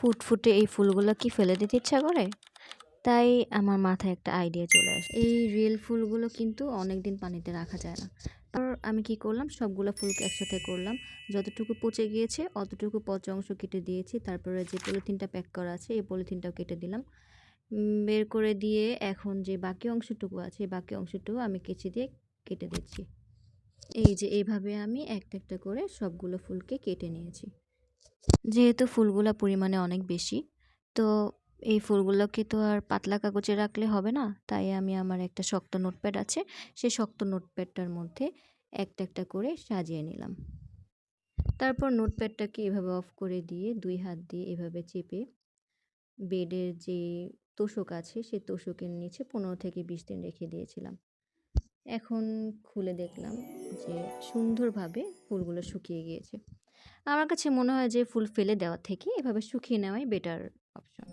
ফুটফুটে এই ফুলগুলো কি ফেলে দিতে ইচ্ছা করে? তাই আমার মাথায় একটা আইডিয়া চলে আসে। এই রিয়েল ফুলগুলো কিন্তু অনেকদিন পানিতে রাখা যায় না। তারপর আমি কি করলাম, সবগুলো ফুলকে একসাথে করলাম। যতটুকু পচে গিয়েছে অতটুকু পচা অংশ কেটে দিয়েছি। তারপরে যে পলিথিনটা প্যাক করা আছে এই পলিথিনটাও কেটে দিলাম। বের করে দিয়ে এখন যে বাকি অংশটুকু আছে এই বাকি অংশটুকু আমি কেচি দিয়ে কেটে দিচ্ছি। এই যে এইভাবে আমি একটা একটা করে সবগুলো ফুলকে কেটে নিয়েছি। যেহেতু ফুলগুলা পরিমাণে অনেক বেশি, তো এই ফুলগুলোকে তো আর পাতলা কাগজে রাখলে হবে না। তাই আমি আমার একটা শক্ত নোটপ্যাড আছে, সেই শক্ত নোটপ্যাডটার মধ্যে একটা একটা করে সাজিয়ে নিলাম। তারপর নোটপ্যাডটাকে এভাবে অফ করে দিয়ে ২ হাত দিয়ে এভাবে চেপে বেডের যে তোশক আছে সেই তোশকের নিচে ১৫ থেকে ২০ দিন রেখে দিয়েছিলাম। এখন খুলে দেখলাম যে সুন্দরভাবে ফুলগুলো শুকিয়ে গিয়েছে। আমার কাছে মনে হয় যে ফুল ফেলে দেওয়ার থেকে এভাবে শুকিয়ে নেওয়াই বেটার অপশন।